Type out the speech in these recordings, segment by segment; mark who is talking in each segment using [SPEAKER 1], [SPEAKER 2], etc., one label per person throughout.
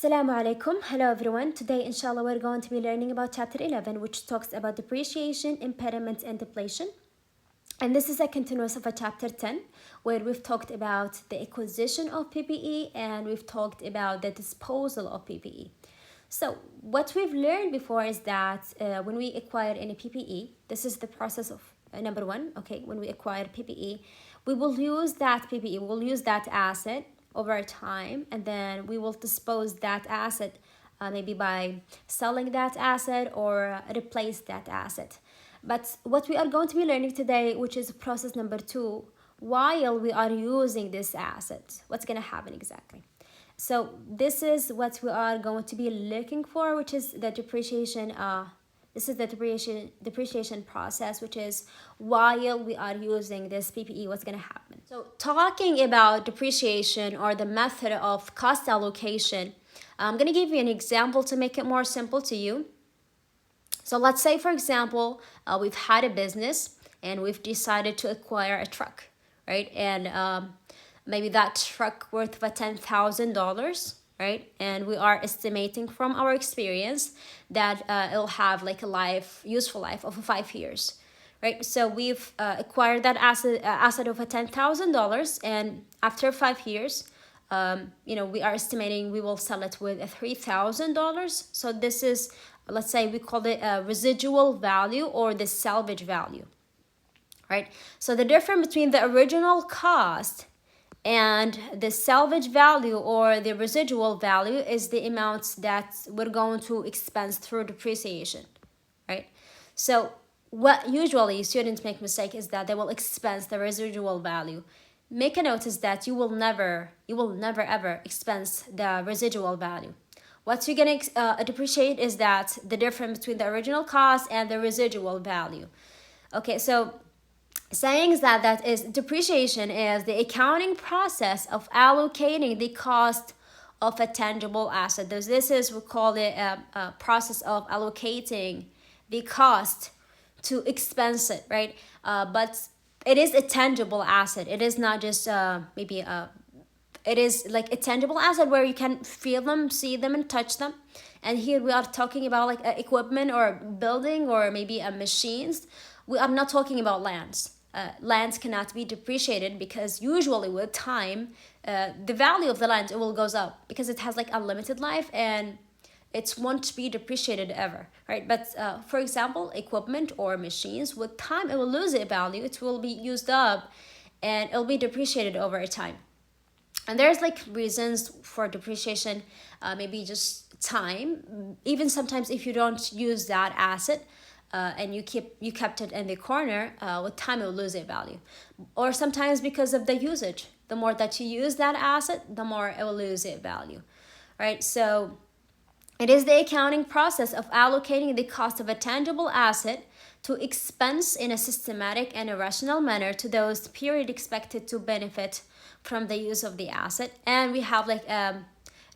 [SPEAKER 1] Assalamu alaikum. Hello everyone. Today inshallah we're going to be learning about chapter 11, which talks about depreciation, impairment and depletion. And this is a continuous of a chapter 10 where we've talked about the acquisition of PPE and we've talked about the disposal of PPE. So what we've learned before is that when we acquire any PPE, this is the process of number one. Okay, when we acquire PPE, we will use that PPE, we'll use that asset over time, and then we will dispose that asset maybe by selling that asset or replace that asset. But what we are going to be learning today, which is process number 2, while we are using this asset, what's going to happen exactly? So this is what we are going to be looking for, which is the depreciation. This is the depreciation process, which is while we are using this PPE, what's going to happen. So talking about depreciation or the method of cost allocation, I'm going to give you an example to make it more simple to you. So let's say, for example, we've had a business and we've decided to acquire a truck, right? And maybe that truck worth $10,000, right? And we are estimating from our experience that it'll have like a useful life of 5 years, right? So we've acquired that asset of $10,000, and after 5 years, we are estimating we will sell it with $3,000. So this is, let's say, we call it a residual value or the salvage value, right? So the difference between the original cost and the salvage value or the residual value is the amounts that we're going to expense through depreciation, right? So what usually students make mistake is that they will expense the residual value. Make a note is that you will never ever expense the residual value. What you're gonna depreciate is that the difference between the original cost and the residual value. Okay, so saying that is depreciation is the accounting process of allocating the cost of a tangible asset. This is, we call it a process of allocating the cost to expense it, right? But it is a tangible asset. It is not just it is like a tangible asset where you can feel them, see them, and touch them. And here we are talking about like equipment or building or maybe machines. We are not talking about lands. Lands cannot be depreciated because usually with time, the value of the land will goes up because it has like unlimited life and it won't be depreciated ever, right? But for example, equipment or machines, with time it will lose its value. It will be used up and it'll be depreciated over time. And there's like reasons for depreciation, maybe just time. Even sometimes if you don't use that asset, and you kept it in the corner, with time it will lose its value. Or sometimes because of the usage. The more that you use that asset, the more it will lose its value, right? So it is the accounting process of allocating the cost of a tangible asset to expense in a systematic and a rational manner to those period expected to benefit from the use of the asset. And we have like a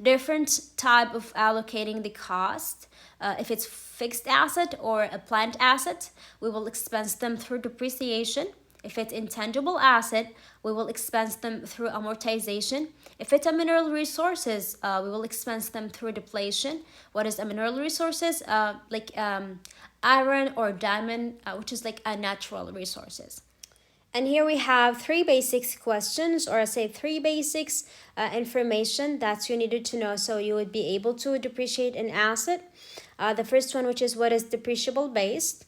[SPEAKER 1] different type of allocating the cost. If it's fixed asset or a plant asset, we will expense them through depreciation. If it's intangible asset, we will expense them through amortization. If it's a mineral resources, we will expense them through depletion. What is a mineral resources? Like iron or diamond, which is like a natural resources. And here we have 3 basics questions, or I say 3 basics information that you needed to know so you would be able to depreciate an asset. The first one, which is what is depreciable based.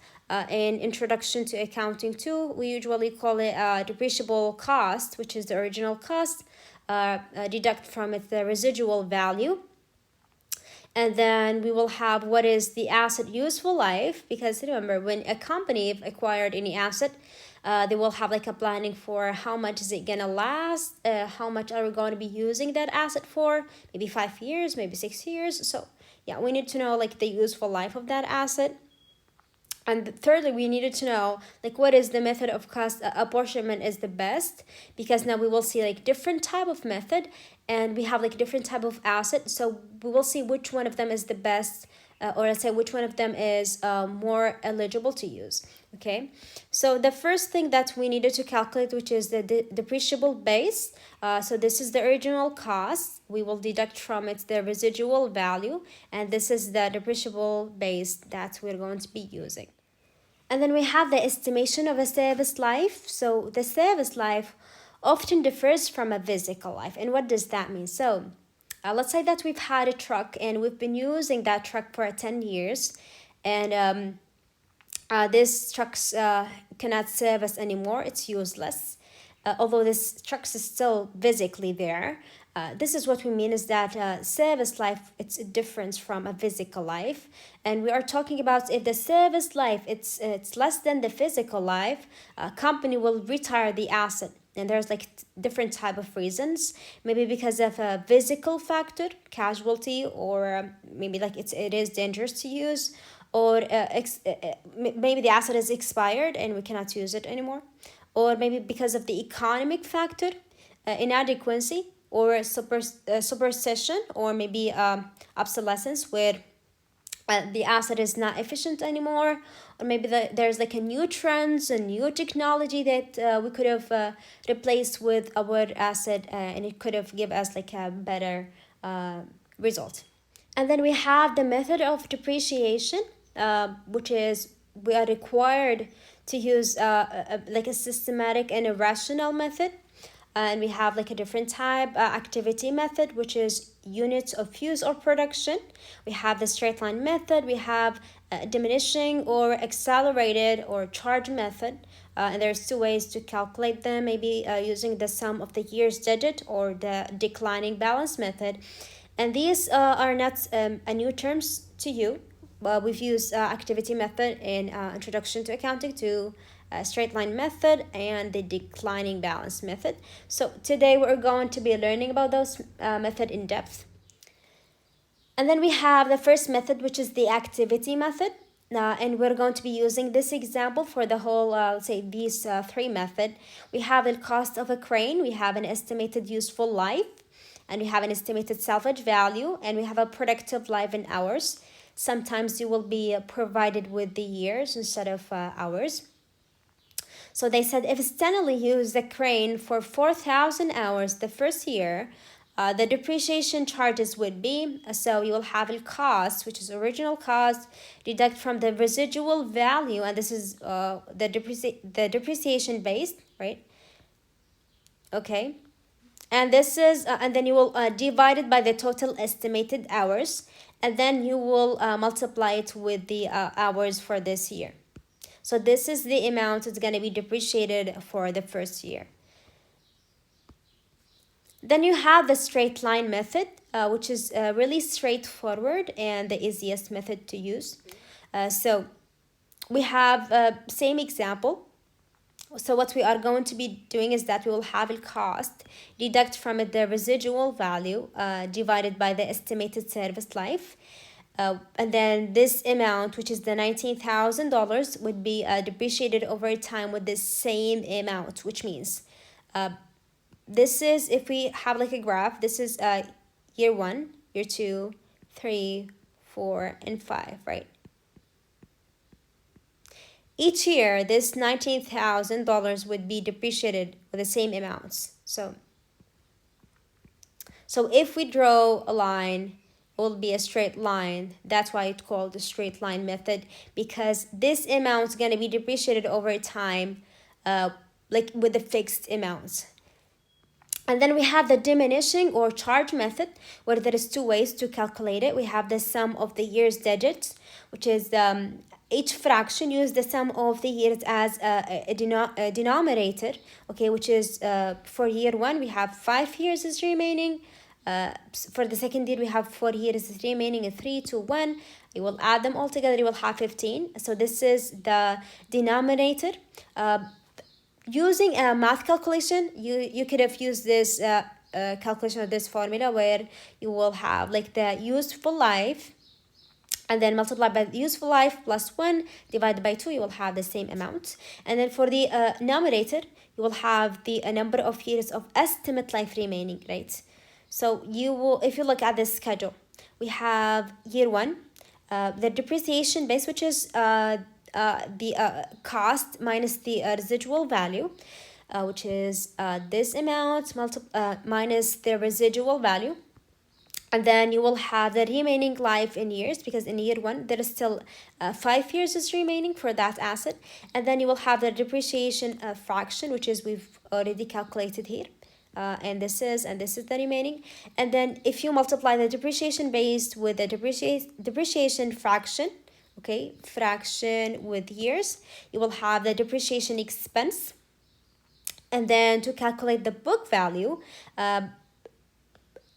[SPEAKER 1] In Introduction to Accounting 2, we usually call it depreciable cost, which is the original cost, deduct from it the residual value. And then we will have what is the asset useful life, because remember, when a company acquired any asset, they will have like a planning for how much is it gonna last, how much are we going to be using that asset for, maybe 5 years, maybe 6 years. So yeah, we need to know like the useful life of that asset. And thirdly, we needed to know like what is the method of cost apportionment is the best, because now we will see like different type of method and we have like different type of asset. So we will see which one of them is the best or let's say which one of them is more eligible to use. Okay, so the first thing that we needed to calculate, which is the depreciable base. So this is the original cost. We will deduct from it the residual value, and this is the depreciable base that we're going to be using. And then we have the estimation of a service life. So the service life often differs from a physical life. And what does that mean? So let's say that we've had a truck and we've been using that truck for 10 years, and this truck cannot serve us anymore. It's useless. Although this truck is still physically there. This is what we mean is that service life, it's a difference from a physical life. And we are talking about if the service life, it's less than the physical life, a company will retire the asset. And there's like different type of reasons, maybe because of a physical factor, casualty, or maybe like it is dangerous to use, or maybe the asset is expired and we cannot use it anymore, or maybe because of the economic factor, inadequacy, or superstition, or maybe obsolescence, where the asset is not efficient anymore, or maybe there's like a new trends and new technology that we could have replaced with our asset, and it could have give us like a better result. And then we have the method of depreciation, which is we are required to use like a systematic and a rational method. And we have like a different type activity method, which is units of use or production. We have the straight line method. We have diminishing or accelerated or charge method. And there's two ways to calculate them, maybe using the sum of the years digit or the declining balance method. And these are not a new terms to you. We've used activity method in Introduction to Accounting to straight line method and the declining balance method. So today we're going to be learning about those method in depth. And then we have the first method, which is the activity method. And we're going to be using this example for the whole, let's say these three method. We have the cost of a crane, we have an estimated useful life, and we have an estimated salvage value, and we have a productive life in hours. Sometimes you will be provided with the years instead of hours. So they said if Stanley used the crane for 4,000 hours the first year, the depreciation charges would be, so you will have a cost, which is original cost, deduct from the residual value, and this is the depreciation based, right? Okay. And this is, and then you will divide it by the total estimated hours, and then you will multiply it with the hours for this year. So this is the amount that's going to be depreciated for the first year. Then you have the straight line method, which is really straightforward and the easiest method to use. So we have same example. So what we are going to be doing is that we will have a cost, deduct from it the residual value divided by the estimated service life. And then this amount, which is the $19,000, would be depreciated over time with the same amount, which means this is, if we have like a graph, this is year 1, year 2, 3, 4, and 5, right? Each year, this $19,000 would be depreciated with the same amounts. So if we draw a line, it will be a straight line. That's why it's called the straight line method, because this amount is going to be depreciated over time, like with the fixed amounts. And then we have the diminishing or charge method, where there is two ways to calculate it. We have the sum of the years digits, which is each fraction use the sum of the years as a denominator, okay, which is for year 1 we have 5 years is remaining. For the second year we have 4 years is remaining, and 3, 2, 1. You will add them all together, you will have 15. So this is the denominator. Using a math calculation, you could have used this calculation of this formula, where you will have like the useful life, and then multiply by the useful life plus 1 divided by 2, you will have the same amount. And then for the numerator, you will have the number of years of estimate life remaining, right? So you will, if you look at this schedule, we have year 1, the depreciation base, which is the cost minus the residual value, which is this amount minus the residual value. And then you will have the remaining life in years, because in year one there is still 5 years is remaining for that asset. And then you will have the depreciation fraction, which is we've already calculated here, and this is the remaining. And then if you multiply the depreciation based with the depreciation fraction, okay, fraction with years, you will have the depreciation expense. And then to calculate the book value,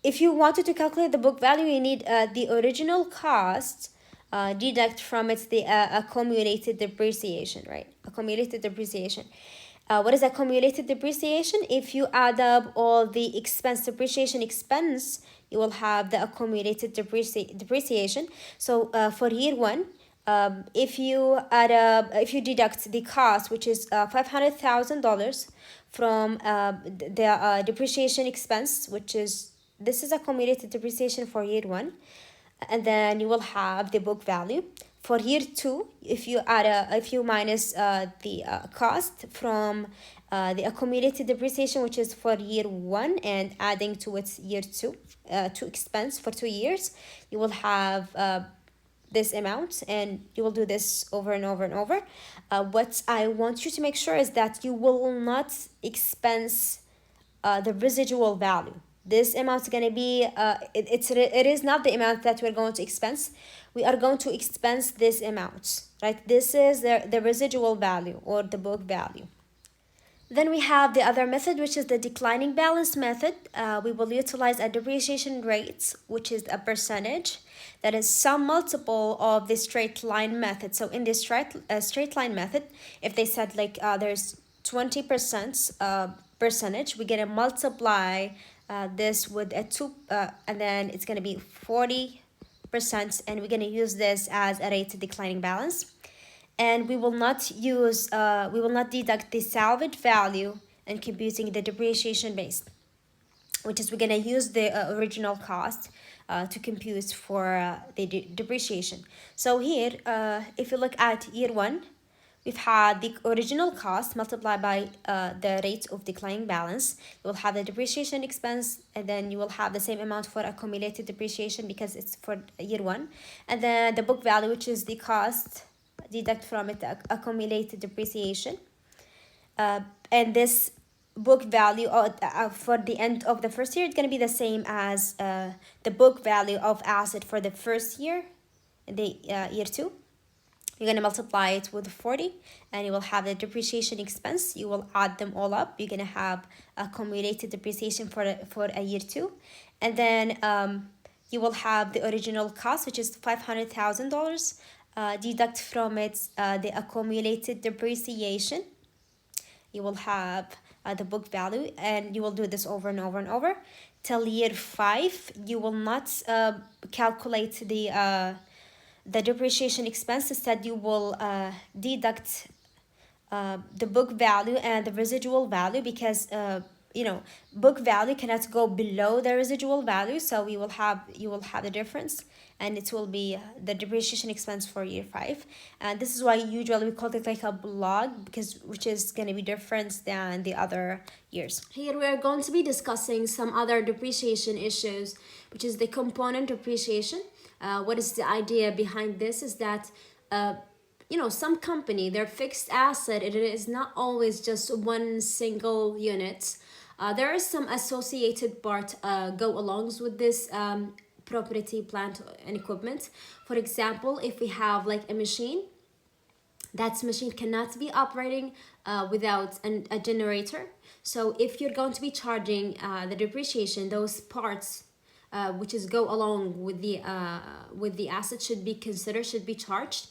[SPEAKER 1] if you wanted to calculate the book value, you need the original cost deduct from it the accumulated depreciation, right? Accumulated depreciation. What is accumulated depreciation? If you add up all the depreciation expense, you will have the accumulated depreciation. So for year one, if you deduct the cost, which is $500,000 from the depreciation expense, which is this is accumulated depreciation for year one, and then you will have the book value. For year two, if you minus the cost from the accumulated depreciation, which is for year one, and adding to its year two to expense for 2 years, you will have this amount, and you will do this over and over and over. What I want you to make sure is that you will not expense the residual value. This amount is going to be it is not the amount that we're going to expense. We are going to expense this amount, right? This is the residual value or the book value. Then we have the other method, which is the declining balance method. We will utilize a depreciation rate, which is a percentage that is some multiple of the straight line method. So in this straight line method, if they said like there's 20% percentage, we're gonna multiply this with a 2 and then it's gonna be 40%, and we're gonna use this as a rate declining balance. And we will not deduct the salvage value in computing the depreciation base, which is we're gonna use the original cost to compute for the depreciation. So here, if you look at year one, we've had the original cost multiplied by the rate of declining balance. You will have the depreciation expense, and then you will have the same amount for accumulated depreciation because it's for year one. And then the book value, which is the cost, deduct from it the accumulated depreciation. And this book value for the end of the first year, it's going to be the same as the book value of asset for the first year, the year two. You're going to multiply it with 40, and you will have the depreciation expense. You will add them all up. You're going to have accumulated depreciation for a year two. And then you will have the original cost, which is $500,000. Deduct from it the accumulated depreciation. You will have the book value, and you will do this over and over and over till year 5. You will not calculate the depreciation expense. Instead, you will deduct the book value and the residual value, because book value cannot go below the residual value, so you will have the difference, and it will be the depreciation expense for year 5. And this is why usually we call it like a blog, which is going to be different than the other years. Here we are going to be discussing some other depreciation issues, which is the component depreciation. What is the idea behind this is that some company, their fixed asset, it is not always just one single unit. There is some associated part go alongs with this property, plant, and equipment. For example, if we have like a machine, that machine cannot be operating without a generator. So if you're going to be charging the depreciation, those parts which is go along with the asset should be charged.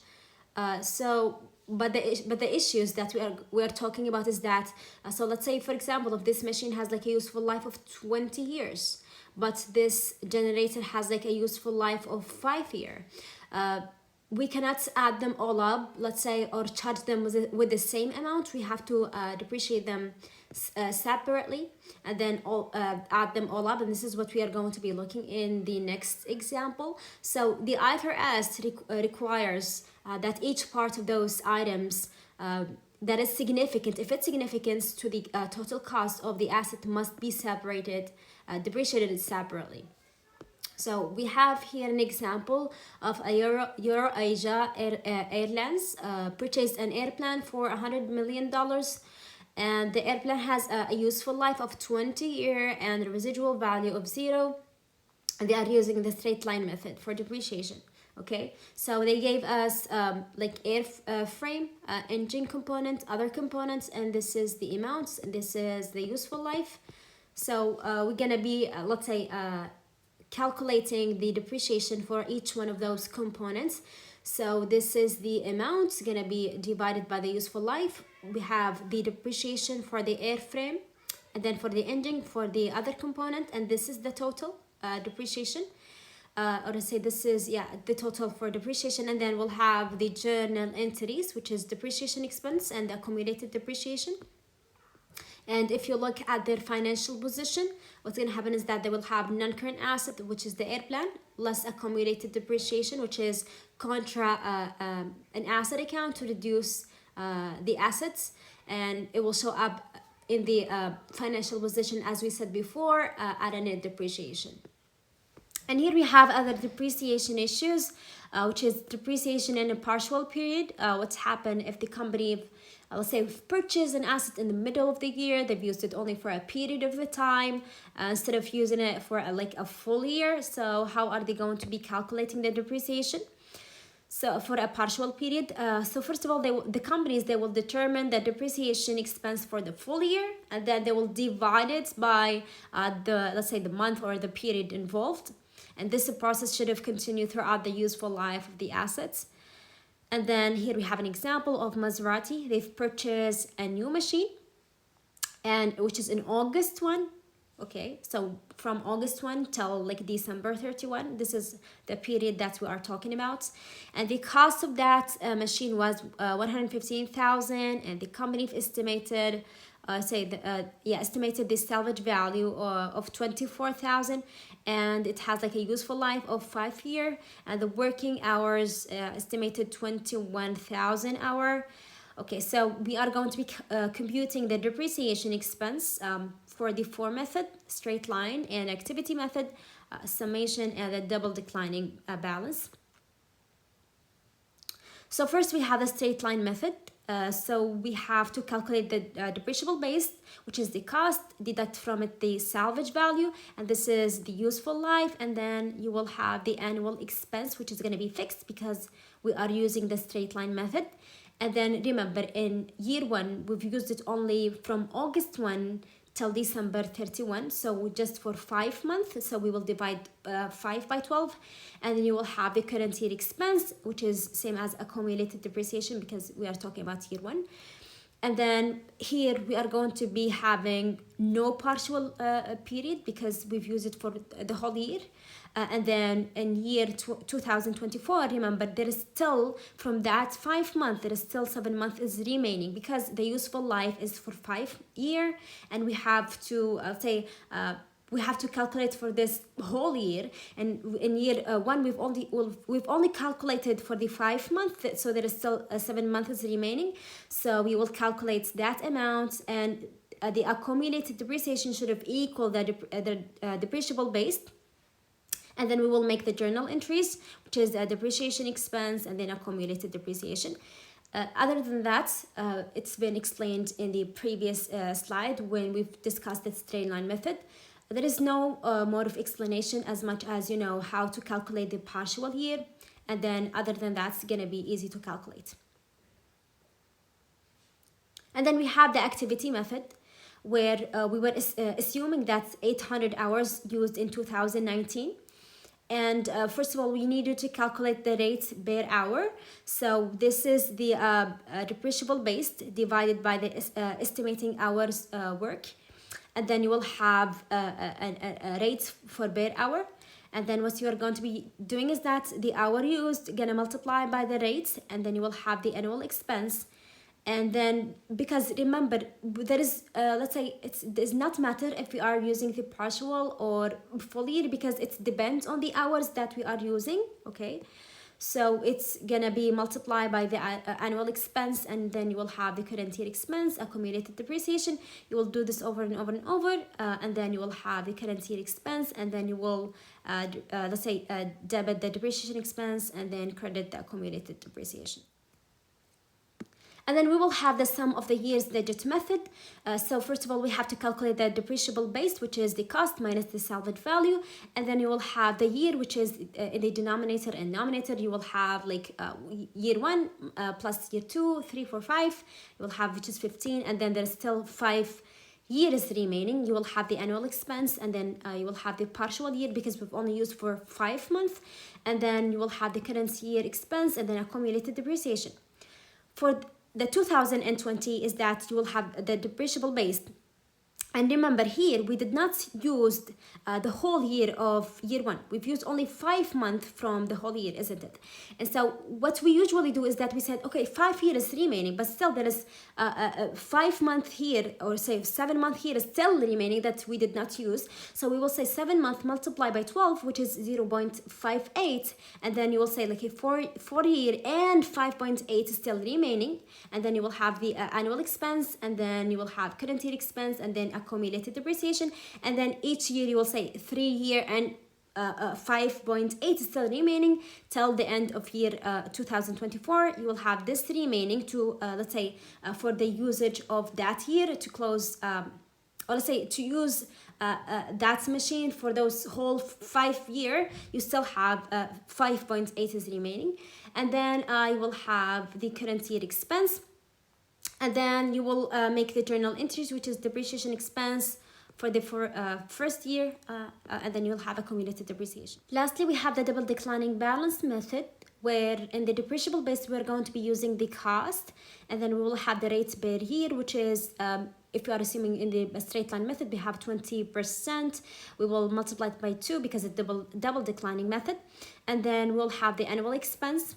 [SPEAKER 1] But the issues that we are talking about is that so let's say, for example, if this machine has like a useful life of 20 years, but this generator has like a useful life of 5 years, we cannot add them all up, let's say, or charge them with the same amount. We have to depreciate them separately, and then add them all up, and this is what we are going to be looking in the next example. So the IFRS requires that each part of those items that is significant, if it's significant to the total cost of the asset, must be separated, depreciated separately. So we have here an example of a EuroAsia Airlines purchased an airplane for $100 million, and the airplane has a useful life of 20 years and a residual value of 0. And they are using the straight line method for depreciation. Okay, so they gave us like frame, engine component, other components, and this is the amounts, and this is the useful life. So we're gonna be let's say calculating the depreciation for each one of those components. So this is the amount gonna be divided by the useful life. We have the depreciation for the airframe, and then for the engine for the other component, and this is the total depreciation. Or to say this is the total for depreciation, and then we'll have the journal entries, which is depreciation expense and accumulated depreciation. And if you look at their financial position, what's going to happen is that they will have non-current asset, which is the airplane, less accumulated depreciation, which is contra an asset account to reduce the assets, and it will show up in the financial position, as we said before, at a net depreciation. And here we have other depreciation issues, which is depreciation in a partial period. What's happened if the company, let's say, purchased an asset in the middle of the year, they've used it only for a period of the time instead of using it for like a full year. So how are they going to be calculating the depreciation? So for a partial period, so first of all, the companies, they will determine the depreciation expense for the full year, and then they will divide it by let's say the month or the period involved. And this process should have continued throughout the useful life of the assets. And then here we have an example of Maserati. They've purchased a new machine, and which is in August 1. Okay, so from August 1 till like December 31, this is the period that we are talking about. And the cost of that machine was 115,000, and the company estimated estimated the salvage value of 24,000, and it has like a useful life of 5 years, and the working hours estimated 21,000 hours. Okay, so we are going to be computing the depreciation expense for the form method, straight line, and activity method, summation, and the double declining balance. So first we have the straight line method. So we have to calculate the depreciable base, which is the cost, deduct from it the salvage value, and this is the useful life, and then you will have the annual expense, which is going to be fixed because we are using the straight line method. And then remember, in year 1, we've used it only from August 1 till December 31, so just for 5 months. So we will divide 5 by 12, and then you will have the current year expense, which is same as accumulated depreciation because we are talking about year 1. And then here we are going to be having no partial period because we've used it for the whole year. And then in year 2024, remember, there is still, from that 5 months, there is still 7 months is remaining because the useful life is for 5 years, and we have to, we have to calculate for this whole year. And in year 1, we've only calculated for the 5 months, so there is still 7 months remaining. So we will calculate that amount, and the accumulated depreciation should have equaled the depreciable base. And then we will make the journal entries, which is a depreciation expense and then accumulated depreciation. Other than that, it's been explained in the previous slide when we've discussed the straight line method. There is no mode of explanation as much as you know how to calculate the partial year, and then other than that, it's gonna be easy to calculate. And then we have the activity method, where we were assuming that 800 hours used in 2019. And first of all, we needed to calculate the rate per hour. So this is the depreciable base divided by the estimating hours work. And then you will have a rate for per hour. And then what you are going to be doing is that the hour used gonna multiply by the rate, and then you will have the annual expense. And then, because remember, there is let's say it does not matter if we are using the partial or full year, because it depends on the hours that we are using. Okay, so it's gonna be multiplied by the annual expense, and then you will have the current year expense, accumulated depreciation. You will do this over and over and over, and then you will have the current year expense, and then you will let's say debit the depreciation expense, and then credit the accumulated depreciation. And then we will have the sum of the years digit method. So first of all, we have to calculate the depreciable base, which is the cost minus the salvage value. And then you will have the year, which is in the denominator and numerator. You will have like year 1 plus year 2, 3, 4, 5. You will have, which is 15. And then there's still 5 years remaining. You will have the annual expense, and then you will have the partial year, because we've only used for 5 months. And then you will have the current year expense, and then accumulated depreciation. For the 2020 is that you will have the depreciable base. And remember, here we did not use the whole year of year 1. We've used only 5 months from the whole year, isn't it? And so what we usually do is that we said, okay, 5 years remaining, but still there is 5 months here, or say 7 months here is still remaining that we did not use. So we will say 7 months multiplied by 12, which is 0.58. And then you will say like a 4 year and 5.8 is still remaining. And then you will have the annual expense, and then you will have current year expense, and then accumulated depreciation. And then each year you will say 3 year and 5.8 is still remaining till the end of year 2024. You will have this remaining to let's say for the usage of that year to close or let's say to use that machine for those whole 5 year. You still have 5.8 is remaining. And then you will have the current year expense. And then you will make the journal entries, which is depreciation expense for the first year, and then you'll have accumulated depreciation. Lastly, we have the double declining balance method, where in the depreciable base, we're going to be using the cost, and then we will have the rates per year, which is, if you are assuming in the straight line method, we have 20%. We will multiply it by 2 because it's double declining method. And then we'll have the annual expense.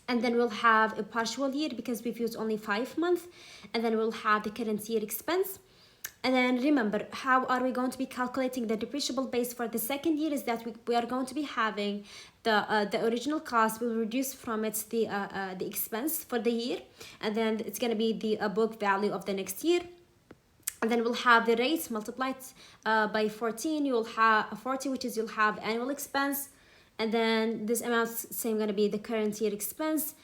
[SPEAKER 1] And then we'll have a partial year because we've used only 5 months. And then we'll have the current year expense. And then remember, how are we going to be calculating the depreciable base for the second year? Is that we are going to be having the original cost will reduce from it the expense for the year. And then it's going to be the book value of the next year. And then we'll have the rates multiplied by 14. You will have 40, which is you'll have annual expense. And then this amount is same going to be the current year expense.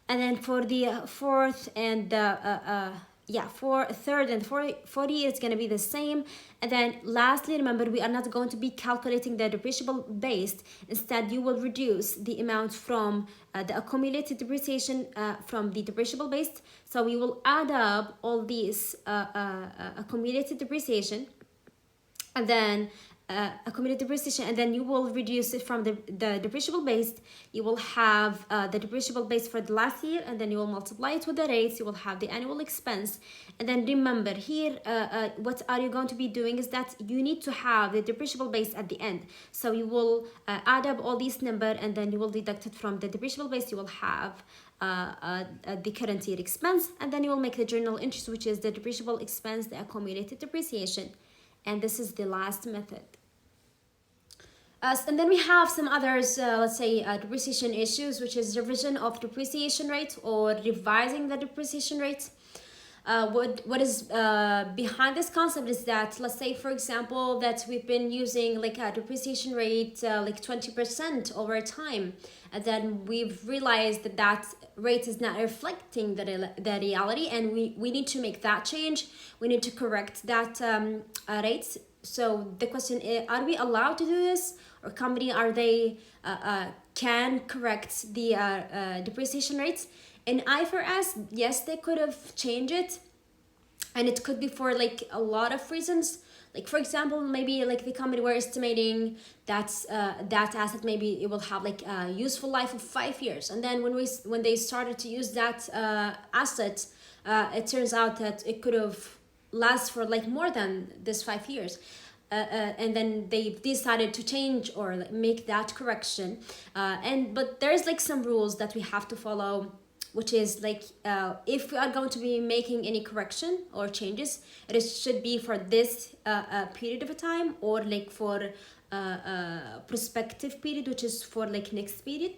[SPEAKER 1] And then for the fourth and for third and fourth year, it's going to be the same. And then lastly, remember, we are not going to be calculating the depreciable base. Instead, you will reduce the amount from the accumulated depreciation from the depreciable base. So we will add up all these accumulated depreciation, and then accumulated depreciation, and then you will reduce it from the depreciable base. You will have the depreciable base for the last year, and then you will multiply it with the rates. You will have the annual expense. And then remember here, what are you going to be doing is that you need to have the depreciable base at the end. So you will add up all these number, and then you will deduct it from the depreciable base. You will have the current year expense, and then you will make the journal entries, which is the depreciable expense, the accumulated depreciation. And this is the last method. And then we have some others, let's say depreciation issues, which is revision of depreciation rate or revising the depreciation rate. What is behind this concept is that, let's say, for example, that we've been using like a depreciation rate like 20% over time, and then we've realized that that rate is not reflecting the reality, and we need to make that change. We need to correct that rate. So the question is, are we allowed to do this? Or company, are they can correct the depreciation rates? In IFRS, yes, they could have changed it, and it could be for like a lot of reasons. Like for example, maybe like the company were estimating that that asset, maybe it will have like a useful life of 5 years, and then when they started to use that asset, it turns out that it could have last for like more than this 5 years. and then they decided to change or like make that correction, but there's like some rules that we have to follow, which is like if we are going to be making any correction or changes, it should be for this period of a time, or like for prospective period, which is for like next period,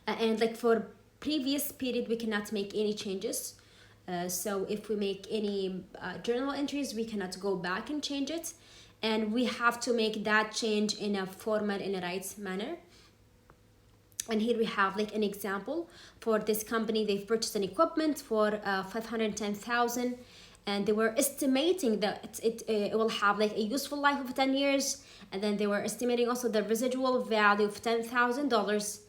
[SPEAKER 1] and like for previous period we cannot make any changes. So if we make any journal entries, we cannot go back and change it, and we have to make that change in a formal, in a right manner. And here we have like an example for this company. They've purchased an equipment for 510,000, and they were estimating that it will have like a useful life of 10 years, and then they were estimating also the residual value of $10,000.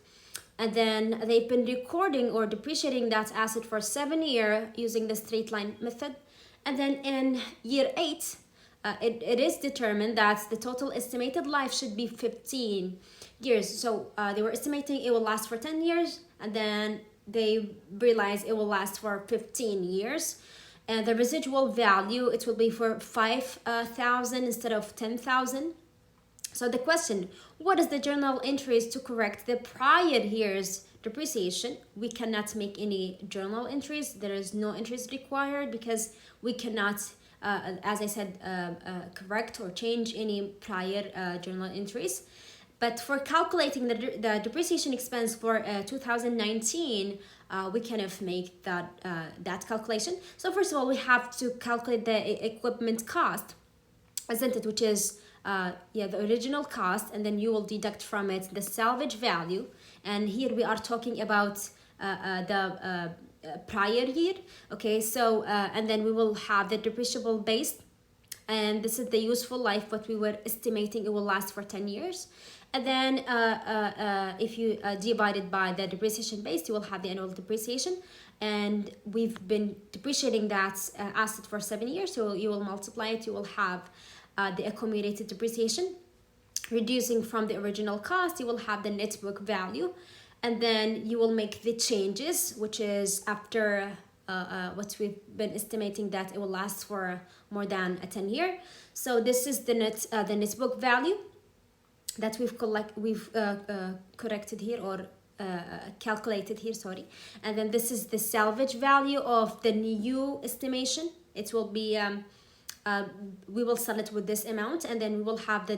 [SPEAKER 1] And then they've been recording or depreciating that asset for 7 years using the straight line method. And then in year 8, it is determined that the total estimated life should be 15 years. So they were estimating it will last for 10 years, and then they realized it will last for 15 years. And the residual value, it will be for 5,000 instead of 10,000. So the question, what is the journal entries to correct the prior year's depreciation? We cannot make any journal entries. There is no entries required because we cannot, as I said, correct or change any prior journal entries. But for calculating the depreciation expense for 2019, we kind of make that calculation. So first of all, we have to calculate the equipment cost, isn't it? Which is the original cost, and then you will deduct from it the salvage value. And here we are talking about the prior year. Okay, so and then we will have the depreciable base, and this is the useful life, what we were estimating it will last for 10 years. And then if you divide it by the depreciation base, you will have the annual depreciation. And we've been depreciating that asset for 7 years, so you will multiply it, you will have the accumulated depreciation. Reducing from the original cost, you will have the net book value, and then you will make the changes, which is after what we've been estimating that it will last for more than a 10 year. So this is the net book value that we've corrected here, or calculated here, sorry. And then this is the salvage value of the new estimation. It will be we will sell it with this amount, and then we will have the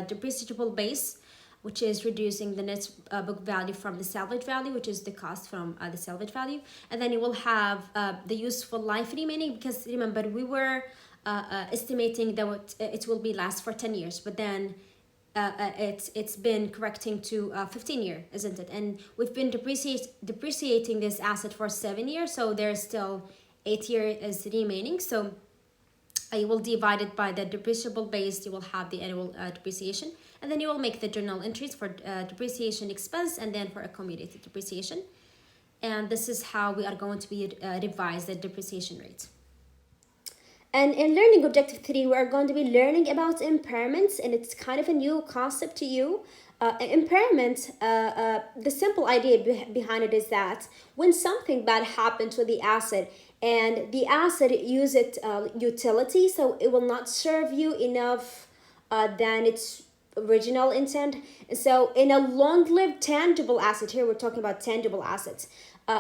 [SPEAKER 1] depreciable base, which is reducing the net book value from the salvage value, which is the cost from the salvage value. And then you will have the useful life remaining, because remember we were estimating that it will be last for 10 years, but then it's been correcting to 15 years, isn't it? And we've been depreciating this asset for 7 years, so there's still 8 years remaining. So you will divide it by the depreciable base, you will have the annual depreciation, and then you will make the journal entries for depreciation expense, and then for accumulated depreciation. And this is how we are going to be revise the depreciation rate. And in learning objective 3, we are going to be learning about impairments, and it's kind of a new concept to you. Impairment, the simple idea behind it is that when something bad happened to the asset, and the asset use it utility, so it will not serve you enough than its original intent. So in a long-lived tangible asset, here we're talking about tangible assets,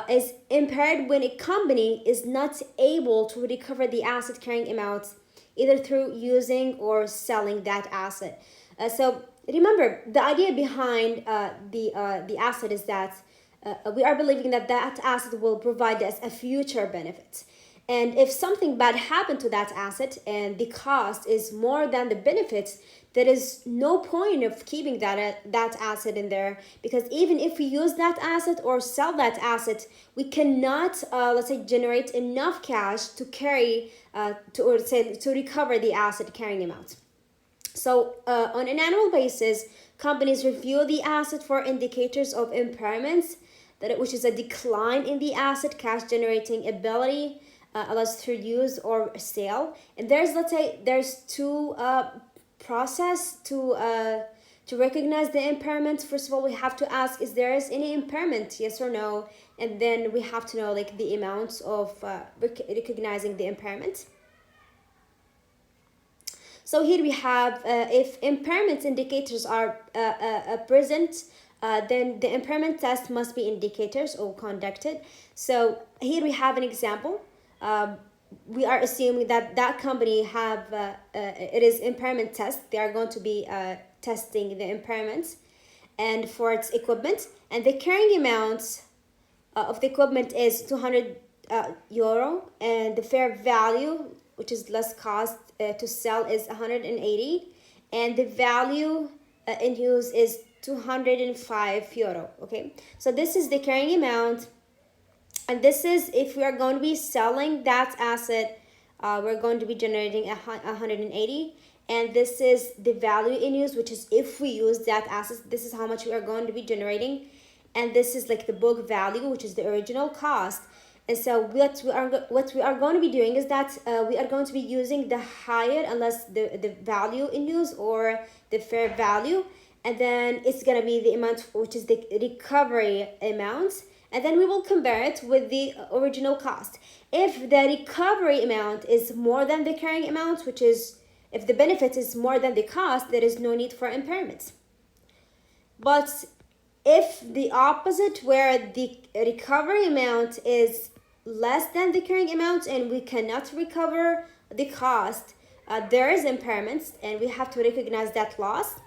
[SPEAKER 1] is impaired when a company is not able to recover the asset carrying amount, either through using or selling that asset. So remember, the idea behind the asset is that we are believing that asset will provide us a future benefit. And if something bad happened to that asset and the cost is more than the benefits, there is no point of keeping that asset in there, because even if we use that asset or sell that asset, we cannot let's say generate enough cash to carry to recover the asset carrying amount. So on an annual basis, companies review the asset for indicators of impairments, which is a decline in the asset cash generating ability, allows through use or sale. And there's two process to recognize the impairment. First of all, we have to ask, is there any impairment, yes or no? And then we have to know like the amounts of recognizing the impairment. So here we have if impairment indicators are present, then the impairment test must be indicators or conducted. So here we have an example. We are assuming that that company have it is impairment test. They are going to be testing the impairments and for its equipment, and the carrying amount of the equipment is 200 euro, and the fair value, which is less cost to sell, is 180, and the value in use is 205 euro. Okay, so this is the carrying amount, and this is if we are going to be selling that asset, we're going to be generating 180, and this is the value in use, which is if we use that asset, this is how much we are going to be generating, and this is like the book value, which is the original cost. And so what we are going to be doing is that we are going to be using the higher unless the value in use or the fair value, and then it's going to be the amount, which is the recovery amount, and then we will compare it with the original cost. If the recovery amount is more than the carrying amount, which is if the benefit is more than the cost, there is no need for impairment. But if the opposite, where the recovery amount is less than the carrying amount and we cannot recover the cost, there is impairments, and we have to recognize that loss,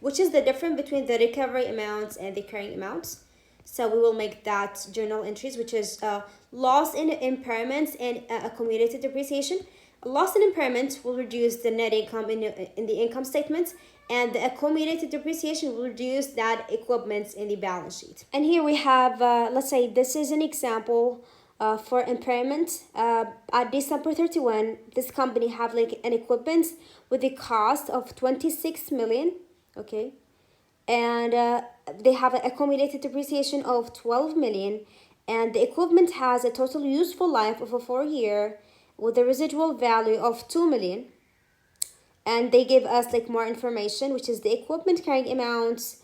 [SPEAKER 1] which is the difference between the recovery amounts and the carrying amounts. So we will make that journal entries, which is loss in impairments and accumulated depreciation. Loss in impairment will reduce the net income in the income statement, and the accumulated depreciation will reduce that equipment in the balance sheet. And here we have, let's say this is an example for impairment. At December 31, this company have like an equipment with a cost of 26 million, okay? And they have an accumulated depreciation of 12 million, and the equipment has a total useful life of a 4 year with a residual value of 2 million. And they give us like more information, which is the equipment carrying amount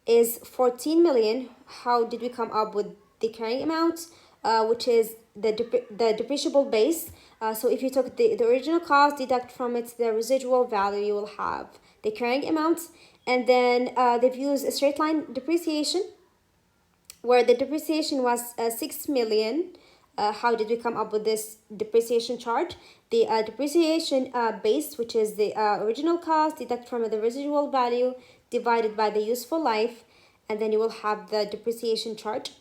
[SPEAKER 1] is 14 million. How did we come up with the carrying amount? Which is the depreciable base. So if you took the original cost, deduct from it the residual value, you will have the carrying amount. And then they've used a straight line depreciation, where the depreciation was 6 million. How did we come up with this depreciation charge? The depreciation base, which is the original cost, deduct from the residual value, divided by the useful life, and then you will have the depreciation charge.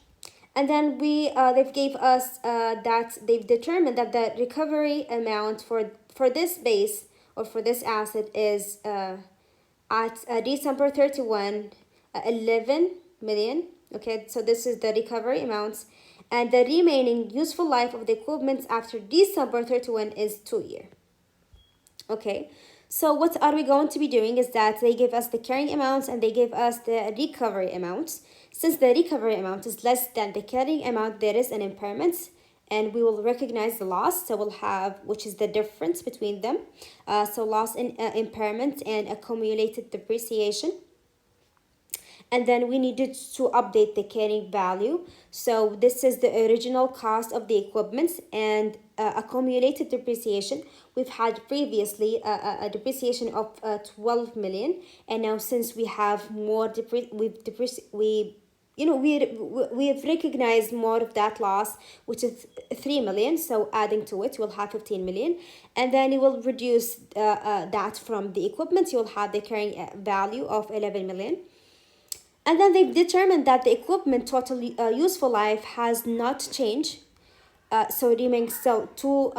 [SPEAKER 1] And then they've gave us that they've determined that the recovery amount for this base or for this asset is at December 31, 11 million. Okay, so this is the recovery amounts. And the remaining useful life of the equipment after December 31 is 2 years. Okay, so what are we going to be doing is that they give us the carrying amounts and they give us the recovery amounts. Since the recovery amount is less than the carrying amount, there is an impairment, and we will recognize the loss. So we'll have, which is the difference between them. So loss in impairment and accumulated depreciation. And then we needed to update the carrying value. So this is the original cost of the equipment, and accumulated depreciation. We've had previously a depreciation of 12 million, and now since we have more we have recognized more of that loss, which is 3 million. So adding to it, we'll have 15 million, and then you will reduce that from the equipment. You'll have the carrying value of 11 million. And then they've determined that the equipment total useful life has not changed. So it remains still 2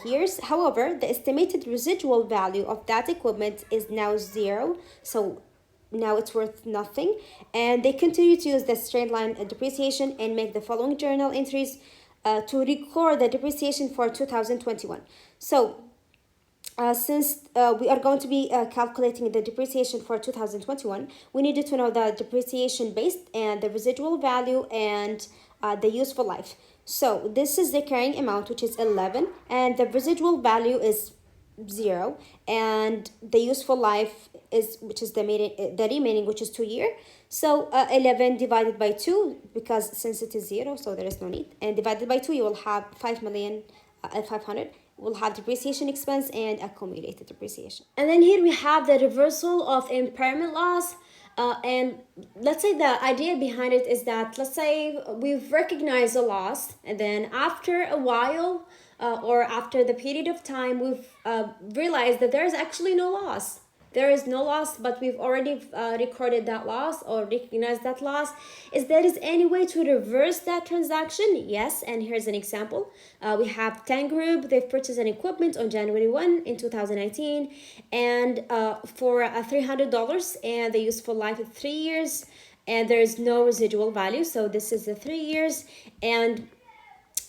[SPEAKER 1] years. However, the estimated residual value of that equipment is now 0. So now it's worth nothing. And they continue to use the straight line depreciation and make the following journal entries to record the depreciation for 2021. So since we are going to be calculating the depreciation for 2021, we needed to know the depreciation base and the residual value and the useful life. So this is the carrying amount, which is 11, and the residual value is 0, and the useful life is, which is the remaining, which is 2 years. So 11 divided by 2, because since it is 0, so there is no need, and divided by 2, you will have 5,500,000, we'll have depreciation expense and accumulated depreciation. And then here we have the reversal of impairment loss. And let's say the idea behind it is that, let's say we've recognized a loss, and then after a while or after the period of time, we've realized that there is actually no loss. There is no loss, but we've already recorded that loss or recognized that loss. Is there any way to reverse that transaction? Yes, and here's an example. We have Tan Group. They've purchased an equipment on January 1 in 2019 and for $300, and the useful life is 3 years, and there is no residual value. So this is the 3 years, and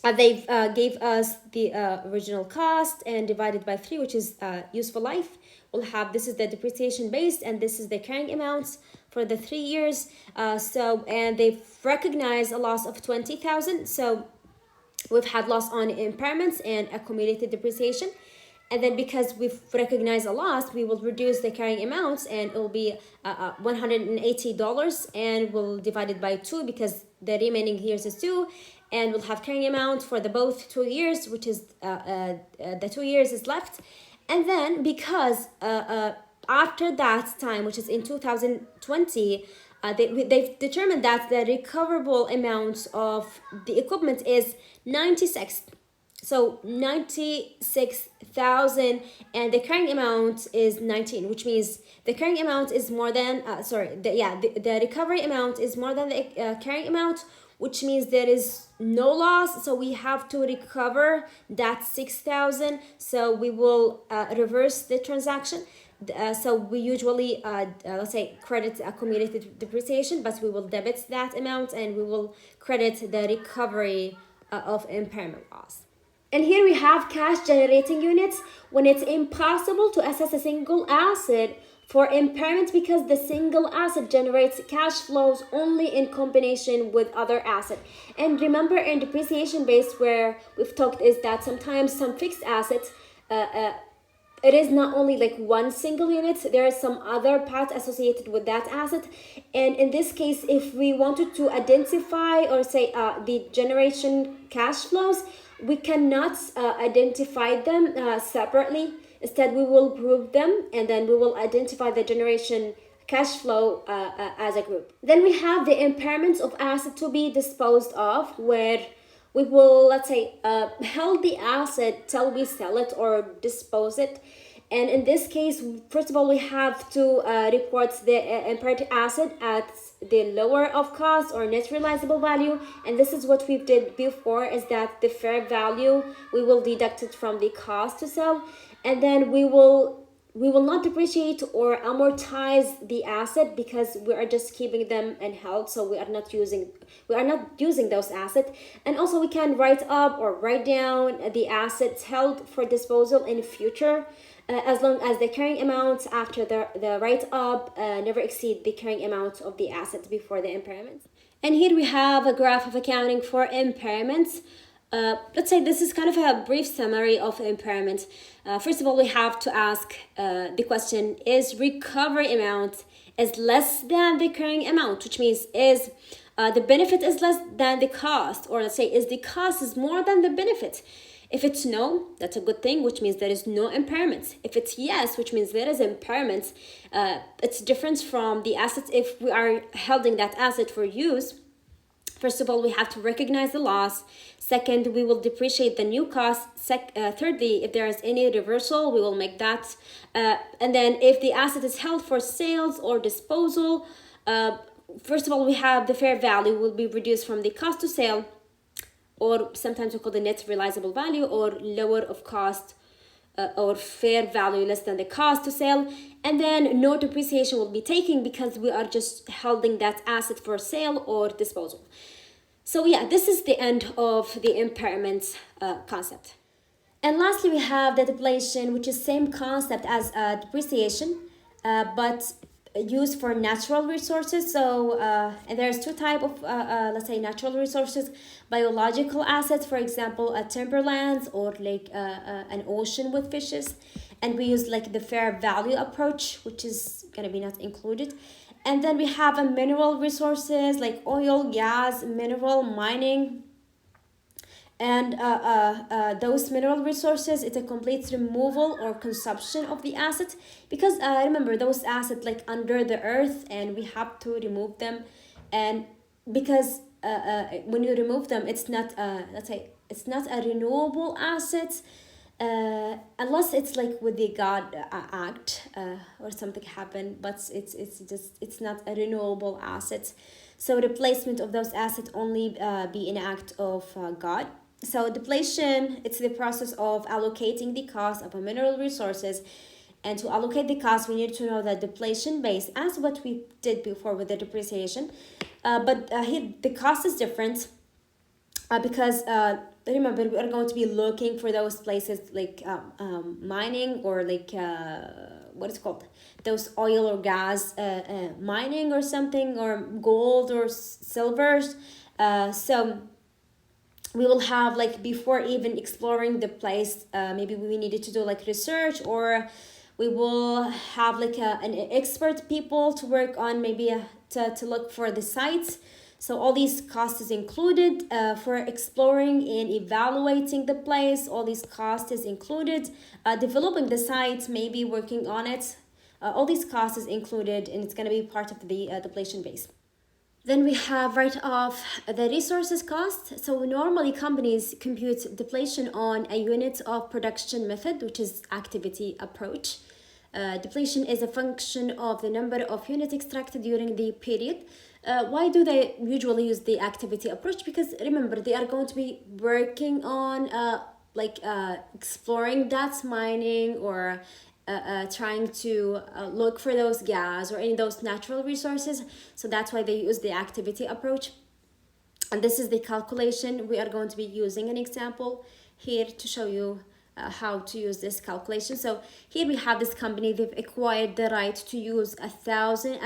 [SPEAKER 1] they gave us the original cost and divided by 3, which is useful life. We'll have, this is the depreciation based, and this is the carrying amounts for the 3 years. And they've recognized a loss of 20,000. So we've had loss on impairments and accumulated depreciation. And then because we've recognized a loss, we will reduce the carrying amounts, and it will be $180, and we'll divide it by 2 because the remaining years is 2. And we'll have carrying amount for the both 2 years, which is the 2 years is left. And then because after that time, which is in 2020, they've determined that the recoverable amount of the equipment is 96. So 96,000, and the carrying amount is 19, which means the carrying amount is more than the recovery amount is more than the carrying amount, which means there is no loss. So we have to recover that 6,000. So we will reverse the transaction. So we usually let's say credit accumulated depreciation, but we will debit that amount, and we will credit the recovery of impairment loss. And here we have cash generating units when it's impossible to assess a single asset for impairment because the single asset generates cash flows only in combination with other assets. And remember, in depreciation based, where we've talked is that sometimes some fixed assets, it is not only like one single unit, there is some other parts associated with that asset. And in this case, if we wanted to identify or say the generation cash flows, we cannot identify them separately. Instead, we will group them, and then we will identify the generation cash flow as a group. Then we have the impairments of assets to be disposed of, where we will, let's say, hold the asset till we sell it or dispose it. And in this case, first of all, we have to report the impaired asset at the lower of cost or net realizable value. And this is what we did before, is that the fair value, we will deduct it from the cost to sell. And then we will not depreciate or amortize the asset because we are just keeping them and held, so we are not using those assets. And also we can write up or write down the assets held for disposal in the future, as long as the carrying amounts after the write up never exceed the carrying amount of the assets before the impairments. And here we have a graph of accounting for impairments. Let's say this is kind of a brief summary of impairment. First of all, we have to ask the question, is recovery amount is less than the carrying amount, which means is the benefit is less than the cost, or let's say is the cost is more than the benefit. If it's no, that's a good thing, which means there is no impairments. If it's yes, which means there is impairments, it's different from the assets. If we are holding that asset for use, first of all, we have to recognize the loss. Second, we will depreciate the new cost. Thirdly, if there is any reversal, we will make that. And then if the asset is held for sales or disposal, first of all, we have the fair value will be reduced from the cost to sale, or sometimes we call the net realizable value, or lower of cost or fair value less than the cost to sell. And then no depreciation will be taken because we are just holding that asset for sale or disposal. So yeah, this is the end of the impairment concept. And lastly, we have the depletion, which is same concept as depreciation, but used for natural resources. So and there's two type of let's say natural resources: biological assets, for example, timberlands, or like an ocean with fishes. And we use like the fair value approach, which is gonna be not included. And then we have a mineral resources like oil, gas, mineral mining. And those mineral resources, it's a complete removal or consumption of the asset, because remember those assets like under the earth and we have to remove them. And because when you remove them, it's not let's say it's not a renewable asset, unless it's like with the God act or something happened, but it's not a renewable asset. So replacement of those assets only be an act of God. So depletion, it's the process of allocating the cost of a mineral resources. And to allocate the cost, we need to know the depletion base, as what we did before with the depreciation. But here the cost is different, because remember we are going to be looking for those places like mining, or like what is called, those oil or gas mining or something, or gold or silvers. So we will have like, before even exploring the place, maybe we needed to do like research, or we will have like an expert people to work on, maybe to look for the sites. So all these costs is included for exploring and evaluating the place. All these costs is included, developing the site, maybe working on it. All these costs is included, and it's going to be part of the depletion base. Then we have right off the resources cost. So normally companies compute depletion on a unit of production method, which is activity approach. Depletion is a function of the number of units extracted during the period. Why do they usually use the activity approach? Because remember, they are going to be working on exploring that mining, or trying to look for those gas or any of those natural resources. So that's why they use the activity approach. And this is the calculation. We are going to be using an example here to show you how to use this calculation. So here we have this company. They've acquired the right to use 1,000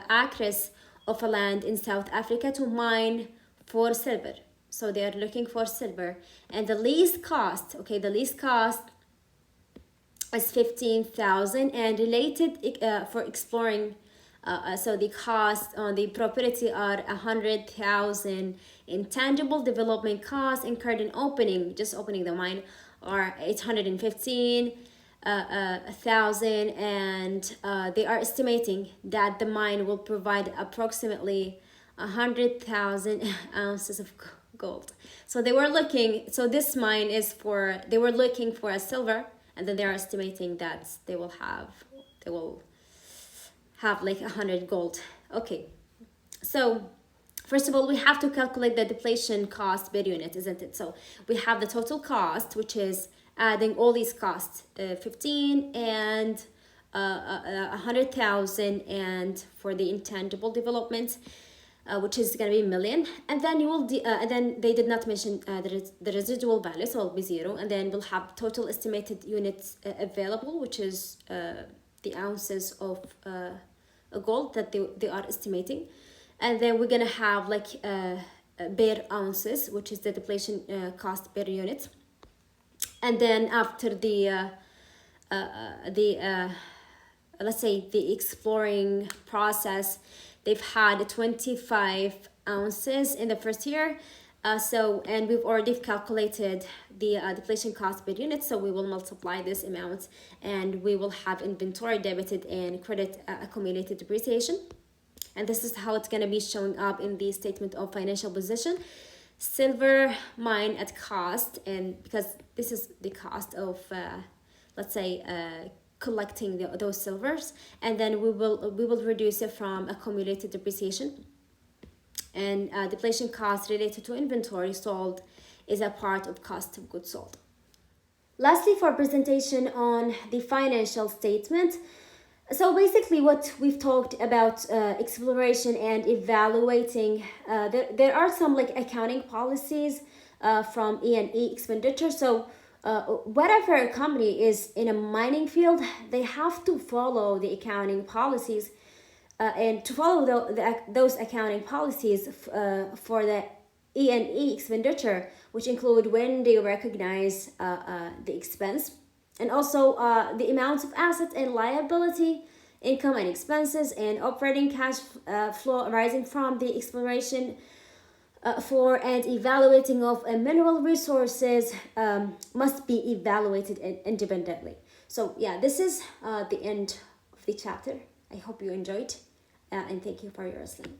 [SPEAKER 1] acres of a land in South Africa to mine for silver. So they are looking for silver, and the lease cost, the lease cost is 15,000, and related for exploring. So the cost on the property are 100,000. Intangible development costs incurred in opening the mine are 815,000, and they are estimating that the mine will provide approximately 100,000 ounces of gold. So they were looking. So this mine is for. They were looking for a silver, and then they are estimating that they will have like 100 gold. Okay, so first of all, we have to calculate the depletion cost per unit, isn't it? So we have the total cost, which is adding all these costs, 15 and 100,000, and for the intangible development, which is going to be million. And then you will and then they did not mention the residual value, so it'll be 0. And then we'll have total estimated units available, which is the ounces of gold that they are estimating. And then we're gonna have like bare ounces, which is the depletion cost per unit. And then after the let's say the exploring process, they've had 25 ounces in the first year. And we've already calculated the depletion cost per unit, so we will multiply this amount, and we will have inventory debited and credit accumulated depreciation. And this is how it's going to be showing up in the statement of financial position. Silver mine at cost, and because this is the cost of let's say collecting those silvers, and then we will reduce it from accumulated depreciation. And depletion cost related to inventory sold is a part of cost of goods sold. Lastly, for presentation on the financial statement, so basically what we've talked about exploration and evaluating, there are some like accounting policies from E&E expenditure. So whatever a company is in a mining field, they have to follow the accounting policies. And to follow those accounting policies for the E&E expenditure, which include when they recognize the expense, and also the amounts of assets and liability, income and expenses, and operating cash flow arising from the exploration for and evaluating of mineral resources must be evaluated independently. So yeah, this is the end of the chapter. I hope you enjoyed, and thank you for your listening.